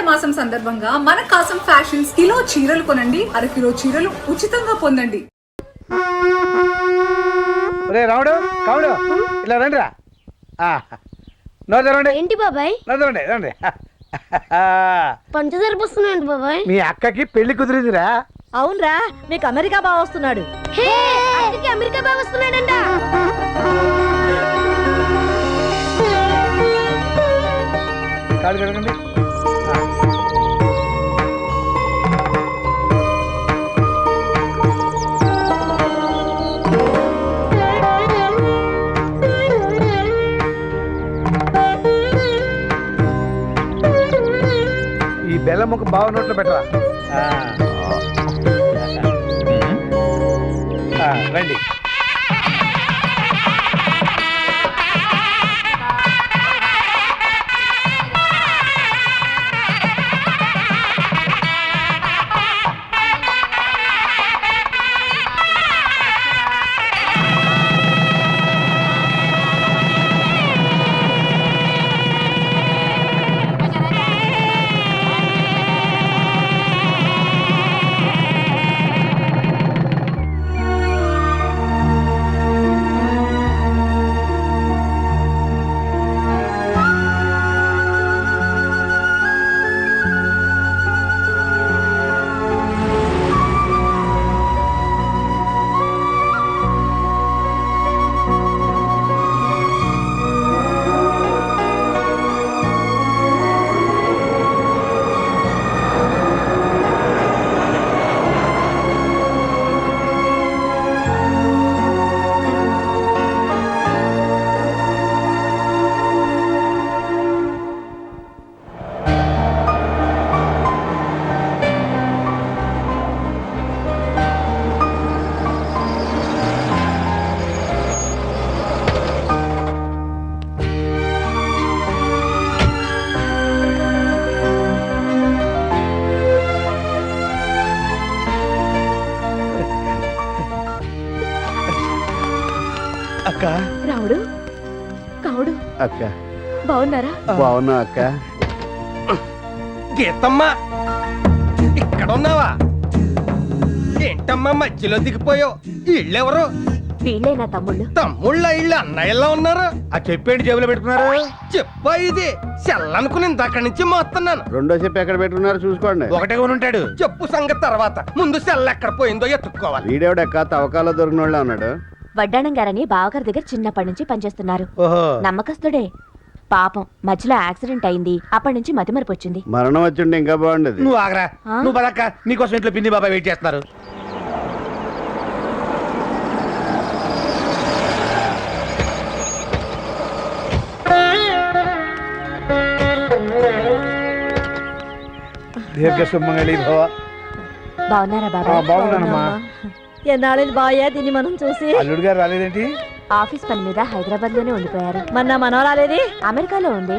మాసం సందర్భంగా మన కాసం ఫ్యాషన్స్ కిలో చీరలు కొనండి, అరకిలో చీరలు ఉచితంగా పొందండి. రాముడు కావుడు ఇలా రండి రా. నోరు తెరవండి. ఏంటి బాబాయ్? నోరు తెరవండి రండి. పంచదార పోస్తున్నాయండి బాబాయ్. మీ అక్కకి పెళ్లి కుదిరిందిరా. అవునరా, మీకు అమెరికా బావ వస్తున్నాడు. అమెరికా బావ వస్తున్నాడంట. కాళ్ళు కడగండి. ఈ బెల్లం ముక్క బావ నోట్లో పెట్టరా. రండి. అక్క. రాముడు కావుడు అక్క బాగున్నారా? బాగున్నా అక్క. గీతమ్మా ఇక్కడ ఉన్నావా? ఏంటమ్మా మధ్యలో దిగిపోయావు? ఇళ్ళెవరు? వీళ్ళే నా తమ్ముళ్ళు. తమ్ముళ్ళ ఇళ్ళు అన్నయ్యలా ఉన్నారు. ఆ చెప్పేంటి జేబులో పెట్టుకున్నారు? చెప్పా ఇది సెల్లనుకుని ఇందాక నుంచి మోస్తున్నాను. రెండో చెప్పు ఎక్కడ పెట్టుకున్నారు చూసుకోండి. ఒకటే కొని ఉంటాడు. చెప్పు సంగతి తర్వాత, ముందు సెల్ల ఎక్కడ పోయిందో ఎత్తుక్కోవాలి. వీడేవిడక్క తవకాలో దొరికిన వాళ్ళ ఉన్నాడు. వడ్డాణం గారని బావగారి దగ్గర చిన్నప్పటి నుంచి పనిచేస్తున్నారు. ఓహో, నమ్మకస్తుడే. పాపం మధ్యలో యాక్సిడెంట్ అయింది. అప్పటి నుంచి మతిమరుపు వచ్చింది. మరణం వచ్చిండే ఇంకా బాగుండేది. నువ్వు ఆగరా, నువ్వు పదక్క. నీకోసం ఇంట్లో పిన్ని బాబాయ్ వెయిట్ చేస్తున్నారు. దీర్ఘ సుమంగళి భవ. బాగున్నారా బాబా? బాగున్నానమ్మా. ఎన్నాళ్ళు బాయా దీన్ని మనం చూసి. అల్లుడు గారు రాలేదేంటి? ఆఫీస్ పని మీద హైదరాబాద్ లోనే ఉండిపోయారు. మన మనోరాలేది అమెరికాలో ఉంది.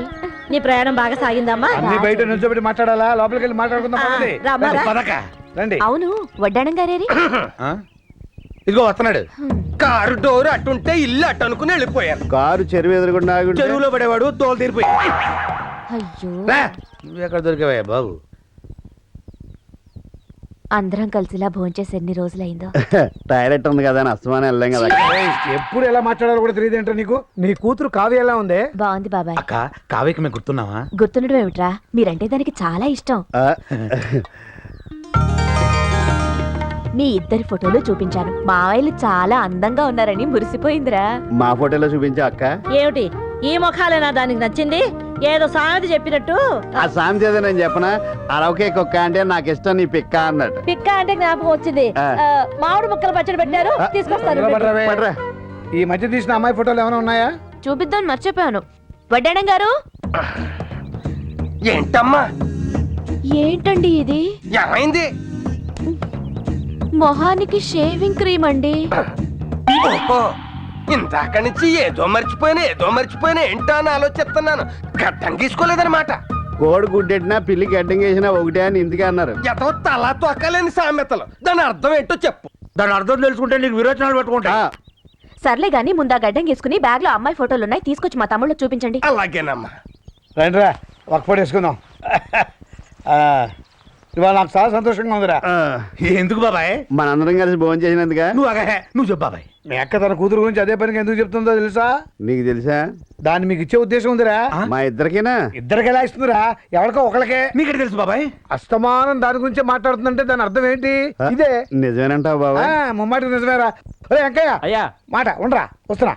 నీ ప్రయాణం బాగా సాగిందమ్మా? అన్ని బయట నిల్చోబెట్టి మాట్లాడాలా? లోపలికి వెళ్ళి మాట్లాడుకుందాం. పదండి. రమ్మారా? పదక్క. రండి. అవును, వడ్డాణం గారేరి? ఇదిగో వస్తున్నాడు. కారు డోరు అటుంటే ఇల్లు అటు అనుకుని వెళ్ళిపోయారు. కారు చెరువు ఎదురుగుండా ఆగి ఉంటే చెరువులో పడేవాడు తోలు తీరిపోయి. అయ్యో, నువ్వు ఎక్కడ దొరికావయ్యా బాబు? అందరం కలిసిలా భోంచేసి ఎన్ని రోజులైందో. టాయిలెట్ ఉంది కదా అని అస్తమానం వెళ్ళాం కదా. ఎప్పుడు ఎలా మాట్లాడాలో కూడా తెలియదు ఏంటో నీకు. నీ కూతురు కావ్య ఎలా ఉంది? బాగుంది బాబాయ్. అక్క, కావ్యకి మేము గుర్తున్నావా? గుర్తుండడం ఏమిట్రా, మీరంటే దానికి చాలా ఇష్టం. మీ ఇద్దరి ఫోటోలు చూపించాను. మావయ్యలు చాలా అందంగా ఉన్నారని మురిసిపోయిందిరా. మా ఫోటోలో చూపించా అక్క. ఏమిటి ఈ ముఖాలేనా దానికి నచ్చింది? ఏదో సామెత చెప్పినట్టు. ఆ సామెత ఏదో నేను చెప్పనా? అరవకే కుక్క అంటే నాకు ఇష్టం, నీ పిక్క అన్నట్టు. పిక్క అంటే జ్ఞాపకం వచ్చింది. మామిడి ముక్కలు పచ్చడి పెట్టారు, తీసుకొస్తాను. పట్రా. ఈ మధ్య తీసిన అమ్మాయి ఫోటోలు ఏమైనా ఉన్నాయా? చూపిద్దాం మర్చిపోయాను. వడ్డాణం గారు. ఏంటమ్మా ఏంటండి ఇది? ఏమైంది? మొహానికి షేవింగ్ క్రీమ్ అండి. ఓహో, ఇందాక నుంచి ఏదో మర్చిపోయినా ఏంటో అని ఆలోచిస్తున్నాను. గడ్డం గీసుకోలేదన్నమాట. కోడి గుడ్డెట్టినా పిల్లి గడ్డం వేసినా ఒకటే అని ఇందుకే అన్నారు. ఎంతో తలా తొక్కలేని సామెతలు. దాని అర్థం ఏంటో చెప్పు. దాని అర్థం తెలుసుకుంటే నీకు విరోచనాలు పెట్టుకుంటా. సర్లే గాని ముందా గడ్డం గీసుకుని బ్యాగ్ లో అమ్మాయి ఫోటోలు ఉన్నాయి, తీసుకొచ్చి మా తమ్ముళ్ళు చూపించండి. అలాగేనమ్మా. రండిరా, ఒక ఫోటో వేసుకుందాం. ఇవాళ నాకు చాలా సంతోషంగా ఉందిరా. ఎందుకు బాబాయ్? మనందరం కలిసి భోజనం చేసినందుగా. నువ్వు అగహే నువ్వు చెప్పు బాబాయ్. మీ అక్క తన కూతురు గురించి అదే పనికి ఎందుకు చెప్తుందో తెలుసా? నీకు తెలుసా? దాన్ని మీకు ఇచ్చే ఉద్దేశం ఉందిరా. మా ఇద్దరికేనా? ఇద్దరికి ఎలా ఇస్తుందిరా? ఎవరికో ఒకళ్ళకే. నీకెట్ తెలుసు బాబాయ్? అస్తమానం దాని గురించే మాట్లాడుతుందంటే దాని అర్థం ఏంటి? ఇదే. నిజమేనంటావు బాబా? ముమ్మాటికి నిజమేరా. ఒరే వెంకయ్య, అయ్యా మాట ఉండరా, వస్తున్నా.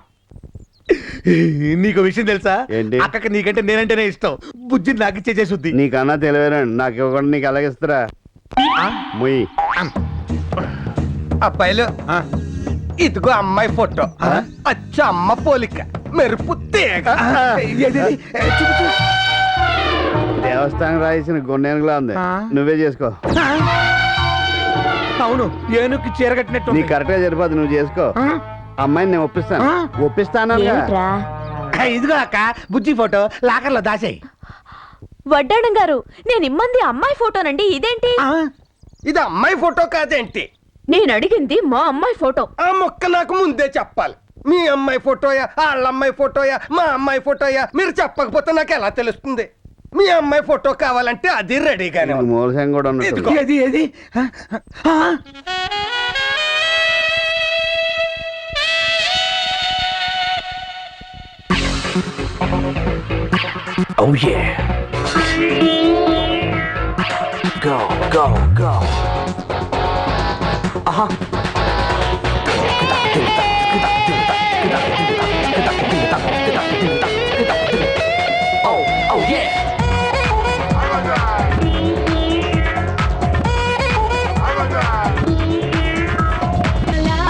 నీకు విషయం తెలుసా? ఏంటి? అక్కకి నీకంటే నేనంటేనే ఇష్టం. బుజ్జి నాకు ఇచ్చే శుద్ధి. నీకన్నా తెలివేనండి, నాకు ఇవ్వకుండా నీకు అలాగిస్తారా? ముయ్. అబ్బాయిలు ఇదిగో అమ్మాయి ఫోటో. అచ్చ అమ్మ పోలిక, మెరుపు తీగ. దేవస్థానం రాయించిన గొన్నేనుగులా ఉంది. నువ్వే చేసుకో. అవును, ఏనుక్కి చీర కట్టినట్టు. నీ కరెక్ట్ గా సరిపోదు, నువ్వు చేసుకో. అమ్మాయిని నేను ఒప్పిస్తాను. ఏమిట్రా? ఇదిగో అక్క బుజ్జి ఫోటో లాకర్లో దాసేయి. వడ్డాణం గారు, నేను ఇమ్మంది అమ్మాయి ఫోటోనండి, ఇదేంటి? ఇది అమ్మాయి ఫోటో కాదేంటి? నేను అడిగింది మా అమ్మాయి ఫోటో. ఆ మొక్క నాకు ముందే చెప్పాలి. మీ అమ్మాయి ఫోటోయా, వాళ్ళ అమ్మాయి ఫోటోయా, మా అమ్మాయి ఫోటోయా? మీరు చెప్పకపోతే నాకు ఎలా తెలుస్తుంది? మీ అమ్మాయి ఫోటో కావాలంటే అది రెడీగానే ఉంది. మూలసం కూడా ఉన్నట్టు. ఇదిగో. ఏది ఏది? Oh yeah. Go, go, go. Uh-huh. Oh, oh yeah.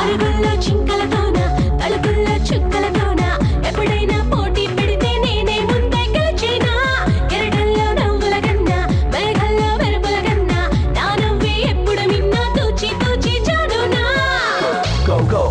అరుగుల్లో చింకలతోన తలుపుల్లో చుక్కలతోన ఎప్పుడైనా పోటీ పెడితే నేనే ముందే గెలిచినా. ఎరటల్లో నవ్వుల కన్నా మేఘల్లో మెరుపుల కన్నా నా నవ్వే ఎప్పుడు మిన్నా తూచి తూచి చాడునా. Go, go.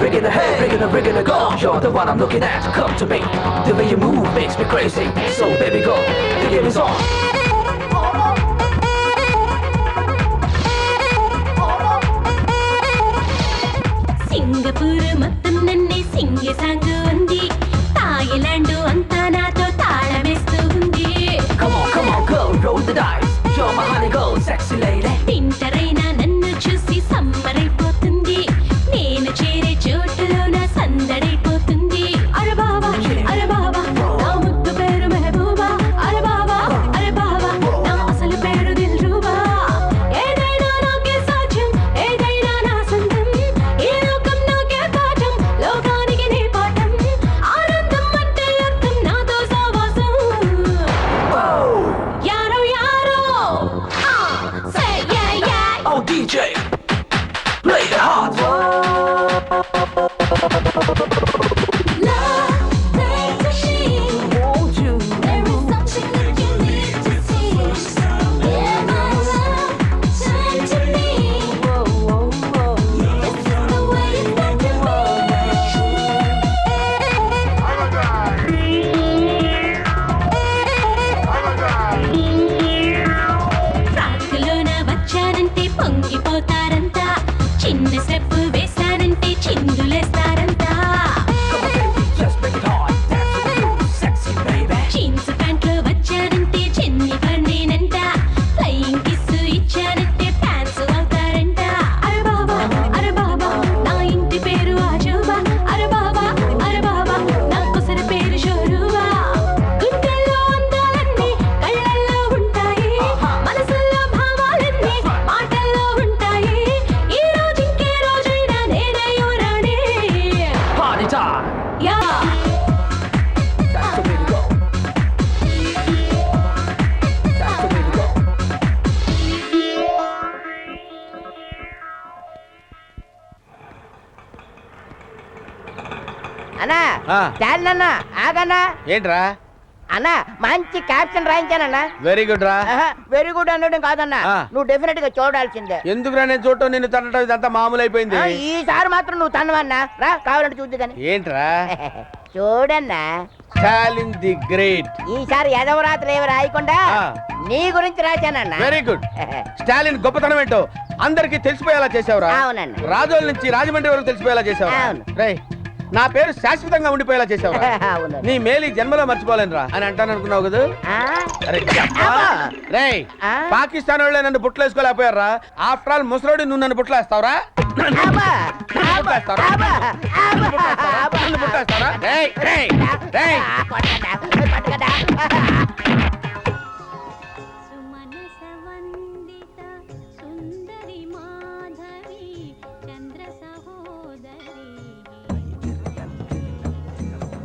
Rig in the head, rig in the go. You're the one I'm looking at. Come to me. The way you move makes me crazy. So baby go, the game is on. Singapore మొత్తం నన్నే సింగే song ఉంది. Thailand అంతా నాతో తాళమేస్తూ ఉంది. Come on, girl, roll the dice. You're my honey girl, sexy lady. తింటరైనా నన్ను చూసి సమ్మరైపోతుంది. నేను చేరే చోటులో నా సందడైపోతుంది. అరే బాబా నా ముద్దు పేరు మెహబూబా. అరే బాబా నా అసలు పేరు దిల్రుబా. ఏదైనా నాకే సాధ్యం, ఏదైనా నా సొంతం. ఈ లోకం నాకే పాఠం, లోకానికి నీ పాఠం. ఆనందం అంటే అర్థం నాతో సావాసం. Arrow arrow say yeah yeah. Oh DJ, play the hard one. Love takes a shape. Won't you? There is something that you need to see. Yeah, my love, turn to me. This is the way it's got to be. రాత్రిలోన వచ్చానంటే పొంగిపోతారంతా. చిన్న step వేశానంటే చిందులేస్తారంతా. Come on baby, just make it hard. Dance with you, sexy baby. Jeans ప్యాంట్లో వచ్చానంటే చెన్ని పడినంట. Flying kiss ఇచ్చానంటే fans అవుతారంట. అరే బాబా నా ఇంటి పేరు ఆజోబా. అరే బాబా నా కొసర పేరు షోరుబా. గుండెల్లో అందాలన్నీ కళ్ళల్లో ఉంటాయి. మనసుల్లో భావాలన్నీ మాటల్లో ఉంటాయి. ఈ రోజు ఇంకే రోజైనా నేనే యువరాణి. Party time. Yeah That's the way to go. That's the way to go. అన్నా చాలన్నా ఆగన్నా. ఏంట్రా? అన్నా మంచి క్యాప్షన్ రాయించానన్నా. వెరీ గుడ్ రా. వెరీ గుడ్ అనడం కాదన్నా, నువ్వు డెఫినెట్ గా చూడాల్సిందే. ఎందుకురా నేను చూడటం, నిన్ను తనటం ఇదంతా మామూలు అయిపోయింది. ఈసారి మాత్రం నువ్వు తన్నవన్నా రా, కావాలంటే చూద్దు కానీ. ఏంట్రా? చూడన్నా స్టాలిన్ ది గ్రేట్. ఈసారి యదవరాత్రులు ఏమి రాయకుండా నీ గురించి రాశానన్న. Very good. స్టాలిన్ గొప్పతనం ఏంటో అందరికి తెలిసిపోయేలా చేసావురా. అవునండి. రాజోల నుంచి రాజమండ్రి వరకు తెలిసిపోయేలా చేసావురా. అవును. రేయ్, నా పేరు శాశ్వతంగా ఉండిపోయేలా చేసావురా. అవునండి. నీ మేలు ఈ జన్మలో మర్చిపోలేనురా అని అంటాను అనుకున్నావు కదా. ఆ? అరే చెప్పా. రేయ్, ఆ? పాకిస్తాన్ వాళ్ళే నన్ను బుట్టలేసుకోలేకపోయారా. ఆఫ్టర్ ఆల్ ముసలోడి నువ్వు నన్ను బుట్టలేస్తావురా. అబ్బా! అబ్బా! అబ్బా! అబ్బా! నన్ను బుట్టలేస్తావురా. రేయ్, రేయ్, రేయ్. పట్టుకదా, పట్టుకదా.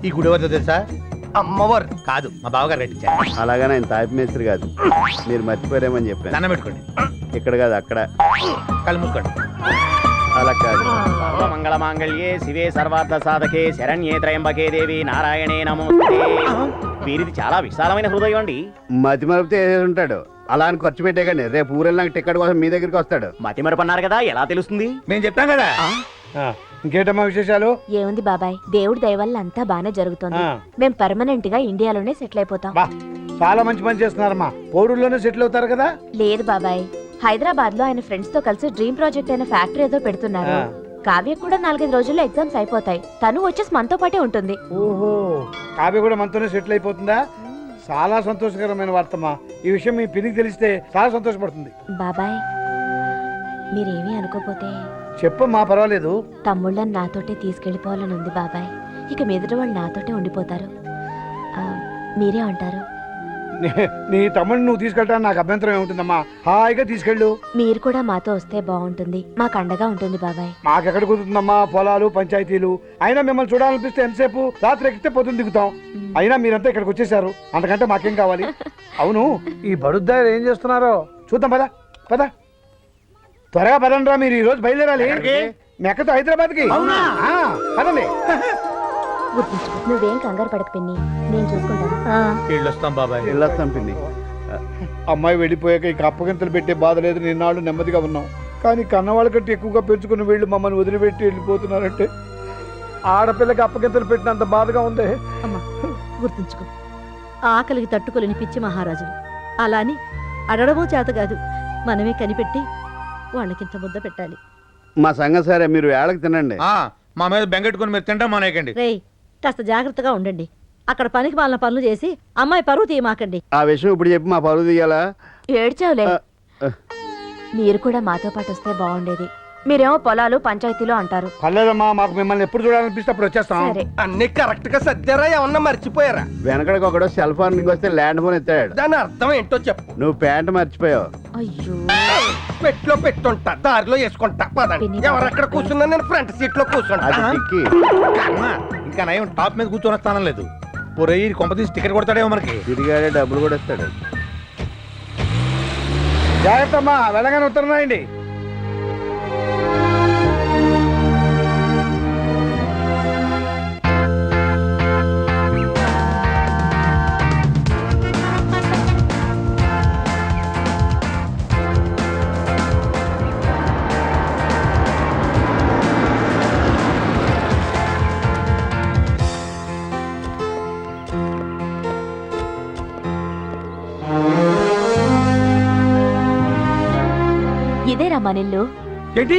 ఈ గుడి ఎవరిదో తెలుసా? అమ్మవారు కాదు, మా బావగారు కట్టించారు. అలాగని ఆయన తాపి మేస్త్రి కాదు, మీరు మర్చిపోయారేమని చెప్పాను. దండం పెట్టుకోండి, ఇక్కడ కాదు అక్కడ. కళ్ళు మూసుకోండి. అలా కాదు. మంగళ మాంగళ్యే శివే సర్వార్థ సాధకే శరణ్యే త్రయంబకే దేవి నారాయణే నమోస్తే. వీరిది చాలా విశాలమైన హృదయం అండి. మతి మరుపుతో వేసేసి ఉంటాడు. అలా అని ఖర్చు పెట్టే కానీ రేపు ఊరెళ్ళినాక టికెట్ కోసం మీ దగ్గరికి వస్తాడు. మతి మరపన్నారు కదా, ఎలా తెలుస్తుంది? మేము చెప్తాం కదా. ఇంకేటమ్మా విశేషాలు? ఏముంది బాబాయ్, దేవుడి దయ వల్ల అంతా బానే జరుగుతుంది. మేం పర్మనెంట్ గా ఇండియాలోనే సెటిల్ అయిపోతాం. బా, చాలా మంచి పని చేస్తున్నారమ్మా. పౌరుల్లోనే సెటిల్ అవుతారు కదా. లేదు బాబాయ్, హైదరాబాద్ లో ఆయన ఫ్రెండ్స్ తో కలిసి డ్రీమ్ ప్రాజెక్ట్ అయిన ఫ్యాక్టరీ ఏదో పెడుతున్నారు. కావ్య కూడా 4-5 రోజుల్లో ఎగ్జామ్స్ అయిపోతాయి. తను వచ్చేసి మనతో పాటే ఉంటుంది. ఓహో, కావ్య కూడా మనతోనే సెటిల్ అయిపోతుందా? చాలా సంతోషకరమైన వార్తమ్మా. ఈ విషయం మీ పినికి తెలిస్తే చాలా సంతోషపడుతుంది. బాబాయ్, మీరేమీ అనుకోపోతే చెప్పమ్మా, పర్వాలేదు. తమ్ముళ్ళని నాతోటే తీసుకెళ్లిపోవాలని ఉంది బాబాయ్. ఇక మీదట వాళ్ళు నాతోటే ఉండిపోతారు. మీరే అంటారు? నీ తమ్ముడిని నువ్వు తీసుకెళ్ళడానికి నాకు అభ్యంతరం ఏముంటుందమ్మా. హాయిగా తీసుకెళ్ళు. మీరు కూడా మాతో వస్తే బాగుంటుంది, మాకు అండగా ఉంటుంది బాబాయ్. మాకెక్కడ కుదురుతుందమ్మా, పొలాలు పంచాయతీలు. అయినా మిమ్మల్ని చూడాలనిపిస్తే ఎంతసేపు, రాత్రి ఎక్కితే పొద్దున్న దిగుతాం. అయినా మీరంతా ఇక్కడికి వచ్చేసారు, అంతకంటే మాకేం కావాలి? అవును, ఈ బడుద్దాయిలు ఏం చేస్తున్నారో చూద్దాం. పద పద, త్వరగా పదండ్రా. మీరు ఈ రోజు బయలుదేరాలి మెక్కతో హైదరాబాద్కి. పదండి. గుర్తుంచుకో, నువ్వేం కంగారు పడక పిన్ని, నేను చూసుకుంటాను. వెళ్ళొస్తాం బాబాయ్. వెళ్ళొస్తాం పిన్ని. అమ్మాయి వెళ్ళిపోయాక ఇక అప్పగింతలు పెట్టే బాధ లేదు. నిన్నాళ్ళు నెమ్మదిగా ఉన్నాం. కానీ కన్నవాళ్ళ కంటే ఎక్కువగా పెంచుకుని వీళ్ళు మమ్మల్ని వదిలిపెట్టి వెళ్ళిపోతున్నారంటే ఆడపిల్లకి అప్పగింతలు పెట్టినంత బాధగా ఉంది. అమ్మా, గుర్తుంచుకో, ఆకలికి తట్టుకోలేని పిచ్చి మహారాజులు. అలా అని అడగడమూ చేత కాదు, మనమే కనిపెట్టి వాళ్ళకింత ముద్ద పెట్టాలి. మా సంగతి సరే, మీరు వేళకి తినండి. మా మీద బెంగెట్టుకుని మీరు తింటాం మానేయకండి. రేయ్, కాస్త జాగ్రత్తగా ఉండండి. అక్కడ పనికి మాలిన పనులు చేసి అమ్మాయి పరువు తీయమాకండి. ఆ విషయం ఇప్పుడు చెప్పి మా పరువు తీయాలా? ఏడ్చావులే. మీరు కూడా మాతో పాటు వస్తే బాగుండేది. మీరేమో పొలాలు పంచాయతీలు అంటారు. పర్లేదమ్మా, మాకు మిమ్మల్ని ఎప్పుడు చూడాలనిపిస్తే అప్పుడు వచ్చేస్తాం. సరే, అన్ని కరెక్ట్ గా సర్దారా? ఏమన్నా మర్చిపోయారా? వెనకడికి ఒకడు సెల్ ఫోన్ వస్తే ల్యాండ్ ఫోన్ ఎత్తాడు. దాని అర్థం ఏంటో చెప్పు. నువ్వు ప్యాంట్ మర్చిపోయావు. అయ్యో, పెట్లో పెట్టుంటా, దారిలో వేసుకుంటా. పదండి. ఎవరు అక్కడ కూర్చున్నా నేను ఫ్రంట్ సీట్ లో కూర్చుంటా. అది టిక్కి. ఇంకా నయం టాప్ మీద కూర్చొని స్థానం లేదు. పొరయ్యి కొంపతీసి టికెట్ కొడతాడేమో మనకి. తిరిగాడే డబ్బులు కూడా ఇస్తాడు. జాగ్రత్త అమ్మా, వెళ్ళగానే ఉత్తరం రాయండి. ఇదేరా మనిల్లు. ఏంటి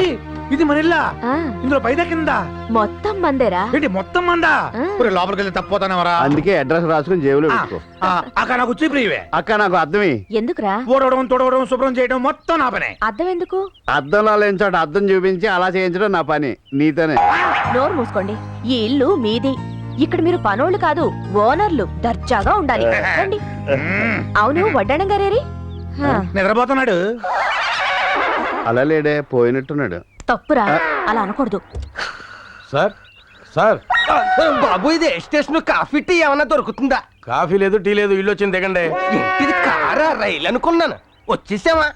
ఇది మనల్లా? ఆ, ఇందులో పైదా కింద మొత్తం మందేరా. ఏంటి మొత్తం మందా? ఆ. లోపలికి వెళ్తే తప్పిపోతానవరా? అందుకే అడ్రస్ రాసుకుని జేబులో పెట్టుకో. అక్కడ నాకు వచ్చి ప్రియవే. అక్క నాకు అర్థమే. ఎందుకురా? ఊడవడం తొడవడం శుభ్రం చేయడం మొత్తం నా పనే. అర్థం ఎందుకు? అద్దంలో లేని చోట అద్దం చూపించి అలా చేయించడం నా పని. నీతోనే. నోరు మూసుకోండి. ఈ ఇల్లు మీది. ఇక్కడ మీరు పనోళ్ళు కాదు, ఓనర్లు. దర్జాగా ఉండాలి. రండి. అవును, వడ్డాణం గారేరి? నిద్రపోతున్నాడు. అలా లేడే, పోయినట్టున్నాడు. తప్పురా, అలా అనకూడదు. సార్ సార్ బాబు, ఇది ఏ స్టేషన్? కాఫీ టీ ఏమన్నా దొరుకుతుందా? కాఫీ లేదు, టీ లేదు, ఇల్లు వచ్చింది దిగండి. ఏంటిది, కారా రైలు అనుకున్నాను. వచ్చేసావా?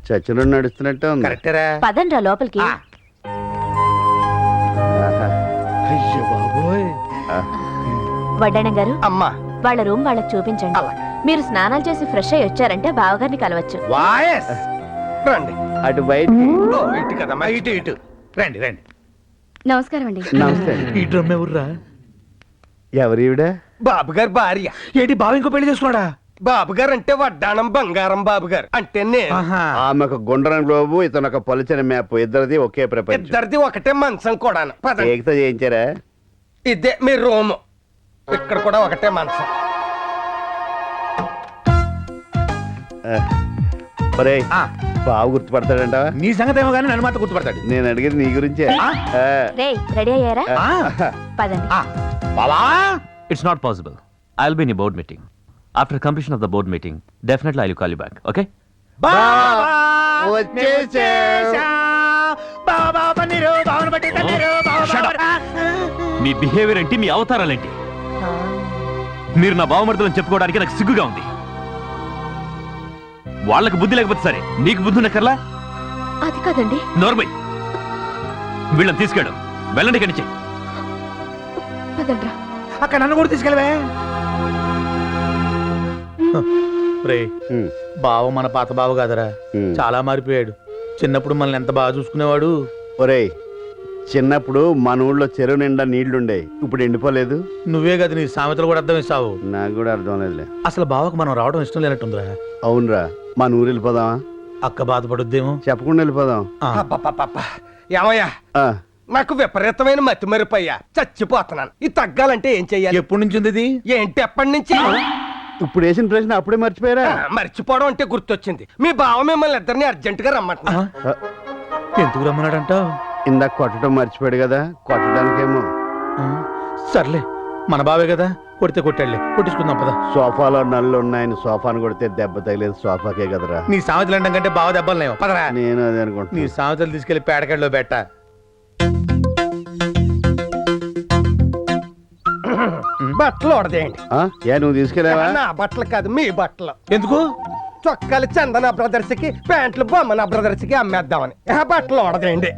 చచ్చులో నడుస్తున్నట్టే ఉంది. కరెక్టరా? పదండ్రా లోపలికి. ఆహా. అయ్యో బాబోయ్. వడ్డాణం గారు, అమ్మా, వాళ్ళ రూమ్ వాళ్ళకి చూపించండి. మీరు స్నానాలు చేసి ఫ్రెష్ అయ్యి వచ్చారంటే బావగారిని కలవచ్చు. వాయస్. రండి. అటు బయటికి. ఓ, ఇటు కదమ్మా, ఇటు ఇటు రండి రండి. నమస్కారం అండి. నమస్తే. ఈ డ్రమ్ ఎవర్రా? ఎవరివిడ? బాబు గారు భార్య. ఏంటి బావ ఇంకో పెళ్లి చేసుకున్నాడా? బాబు గారు అంటే వడ్డాణం బంగారం బాబు గారు అంటే నేను. ఆమె ఒక గుండ్రని గ్లోబు, ఇతను ఒక పలుచని మ్యాప్. ఇద్దరిది ఒకే ప్రపంచం. ఇద్దరిది ఒకటే మంచం కూడా. ఏకతో చేయించారా? ఇదే మీ రూము. ఇక్కడ కూడా ఒకటే మంచం. ఒరేయ్, బావ గుర్తుపడతాడంట. నీ సంగతి ఏమో కానీ నన్ను మాత్రం గుర్తుపడతాడు. నేను అడిగేది నీ గురించే. రే రెడీ అయ్యారా? పదండి. బావా, It's not possible. I'll be in a board meeting. After completion of the board meeting, definitely I'll call you back, okay? Me behaviour ఏంటి, మీ అవతారాలేంటి? మీరు నా బావమర్దులను చెప్పుకోవడానికి నాకు సిగ్గుగా ఉంది. వాళ్ళకి బుద్ధి లేకపోతే సరే, నీకు బుద్ధి ఉన్నక్కర్లా? అది కాదండి. నోర్మై, వీళ్ళని తీసుకెళ్ళు. వెళ్ళండి ఇక్కడి నుంచి. పదండ్రా. అక్కడ నన్ను కూడా తీసుకెళ్ళవే. రే, బావ మన పాత బావ కాదరా, చాలా మారిపోయాడు. చిన్నప్పుడు మనల్ని ఎంత బాగా చూసుకునేవాడు. ఒరేయ్, చిన్నప్పుడు మన ఊళ్ళో చెరువు నిండా నీళ్లుండే, ఇప్పుడు ఎండిపోలేదు. నువ్వే కదా నీ సామెతలు కూడా అర్థం ఇస్తావు. నాకు కూడా అర్థం లేదులే. అసలు బావకు మనం రావడం ఇష్టం లేనట్టుందిరా. అవునరా, మన ఊరు వెళ్ళిపోదామా? అక్క బాధపడుద్దేమో. చెప్పకుండా వెళ్ళిపోదాం. ఏమయ్యా, నాకు విపరీతమైన మతి మరిపోయా, చచ్చిపోతున్నాను. ఇది తగ్గాలంటే ఏం చెయ్యాలి? ఎప్పటి నుంచి ఉంది ఇది? ఏంటి ఎప్పటి నుంచి? ఇప్పుడు వేసిన ప్రశ్న అప్పుడే మర్చిపోయారా? మర్చిపోవడం అంటే గుర్తొచ్చింది. మీ బావ మిమ్మల్ని ఇద్దరిని అర్జెంట్ గా రమ్మంటున్నా. ఎందుకు రమ్మన్నాడంటావు? ఇందాక కొట్టడం మర్చిపోయాడు కదా, కొట్టడానికేమో. సర్లే, మన బావే కదా, కొడితే కొట్టాడులే, కొట్టించుకుందాం పద. సోఫాలో నల్లు ఉన్నాయని సోఫాను కొడితే దెబ్బ తగిలేదు సోఫాకే కదరా. నీ సామెతలు అంటాం కంటే బావ దెబ్బలు లేవు, పదరా. నేను అదే నీ అనుకుంటున్నా. సామెతలు తీసుకెళ్లి పేడకల్లో పెట్ట. బట్టలు ఓడదేయండి. నువ్వు తీసుకెళ్ళావా? నా బట్టలు కాదు, మీ బట్టలు. ఎందుకు? చొక్కాలు చందన బ్రదర్స్ కి, ప్యాంట్లు బొమ్మన బ్రదర్స్ కి అమ్మేద్దామని. బట్టలు ఓడదేయండి.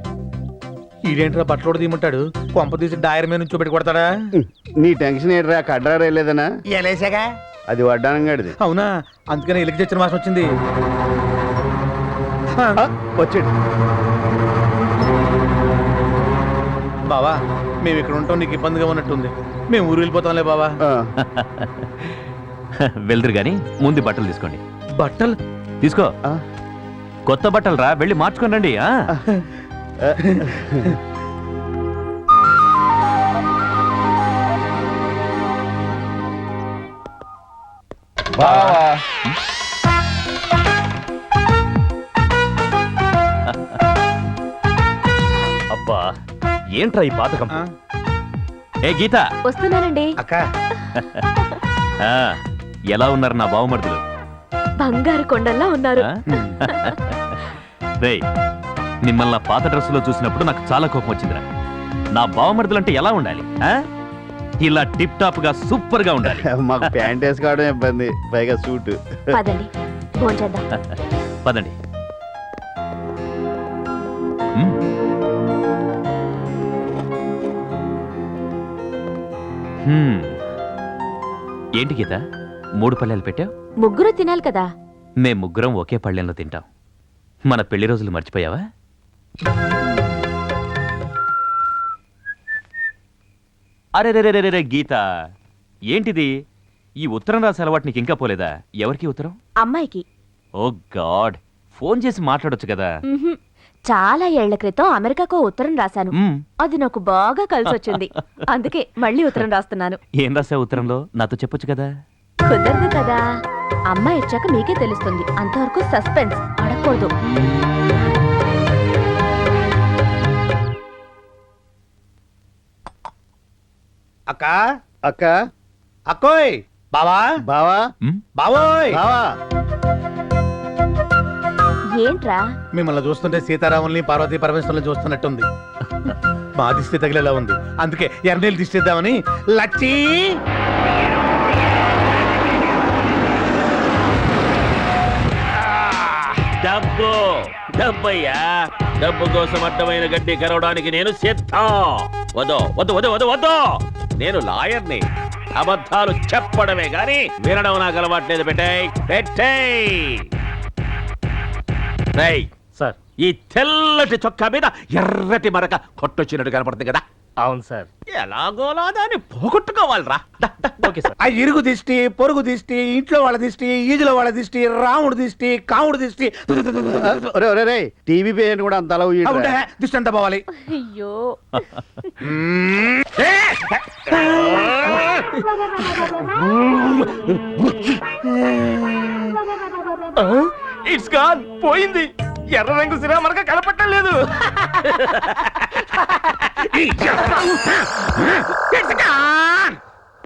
ఈడేంట్రా బట్టలు కూడా తీయమంటాడు? కొంప తీసి డైర్ మీద నుంచి పెట్టి కొడతాడా? నీ టెన్షన్ ఏంట్రా, కడ్రా రేలేదనా? ఎలేసాగా అది వడ్డానం గడిది. అవునా, అందుకని ఇలికి తెచ్చిన మాసం వచ్చింది. వచ్చాడు. బావా, మేము ఇక్కడ ఉంటాం నీకు ఇబ్బందిగా ఉన్నట్టుంది. మేము ఊరు వెళ్ళిపోతాంలే బావా. వెళ్తురు గాని ముందు బట్టలు తీసుకోండి. బట్టలు తీసుకో. కొత్త బట్టలు రా, వెళ్ళి మార్చుకొని రండి. అబ్బా, ఏంట్రా ఈ పాతకం? ఏ గీత, వస్తున్నానండి. అక్క, ఎలా ఉన్నారు నా బావమర్దులు? బంగారు కొండల్లా ఉన్నారు. రేయ్, మిమ్మల్ని నా పాత డ్రెస్సులో చూసినప్పుడు నాకు చాలా కోపం వచ్చిందిరా. నా బావమర్దులు అంటే ఎలా ఉండాలి? ఇలా టిప్ టాప్ గా సూపర్ గా ఉండాలి. మాకు ప్యాంట్ వేసుకోవడం ఇబ్బంది, పైగా సూట్. పదండి, భోంచేద్దాం. పదండి. ఏంటి గీత, 3 పళ్ళెలు పెట్టావు? ముగ్గురు తినాలి కదా. మేం ముగ్గురం ఒకే పళ్ళెంలో తింటాం. మన పెళ్లి రోజులు మర్చిపోయావా? అరే రే రే రే గీత, ఏంటిది? ఈ ఉత్తరం రాసే అలవాటు నీకు ఇంకా పోలేదా? ఎవరికి ఉత్తరం? అమ్మాయికి. ఓ గాడ్, ఫోన్ చేసి మాట్లాడొచ్చు కదా. చాలా ఏళ్ల క్రితం అమెరికాకు ఉత్తరం రాశాను. అది నాకు బాగా కలిసి వచ్చింది. అందుకే మళ్ళీ ఉత్తరం రాస్తున్నాను. ఏం రాసావు ఉత్తరంలో? నాతో చెప్పొచ్చు కదా. కుదరదు కదా, అమ్మాయి వచ్చాక మీకే తెలుస్తుంది. అంతవరకు సస్పెన్స్, అడగకూడదు. అక్క, అక్క, అక్కోయ్, బావా, బావా, బావోయ్. బావా. ఏంట్రా? మిమ్మల్ని చూస్తుంటే సీతారాముల్ని పార్వతీ పరమేశ్వరుల్ని చూస్తున్నట్టుంది. మా దిష్టి తగిలేలా ఉంది, అందుకే ఎర్రనీళ్ళు దిష్టిద్దామని. లచ్చి, డబ్బు డబ్బయ్యా, డబ్బు కోసం అడ్డమైన గడ్డి కరవడానికి నేను సిద్ధం. వద్దు వద్దు వద్దు వద్దు వద్దు, నేను లాయర్ని. అబద్ధాలు చెప్పడమే గాని వినడం నాకు అలవాట్లేదు. పెట్టేయ్ సార్. ఈ తెల్లటి చొక్కా మీద ఎర్రటి మరక కొట్టొచ్చినట్టు కనపడుతుంది కదా, అవును సార్ ఎలాగోలా దాన్ని పోగొట్టుకోవాలిరా ఓకే సార్ ఆ ఇరుగు దిష్టి పొరుగు దిష్టి ఇంట్లో వాళ్ళ దిష్టి ఈదులో వాళ్ళ దిష్టి రాముడు దిష్టి కాముడు దిష్టి రే టీవీ పేరు కూడా అంత అలా ఉంటే దిష్టి అంతా పోవాలి. అయ్యో ఇట్స్ గాన్ పోయింది ఎర్ర రంగు సిరా మనకు కనపట్టలేదు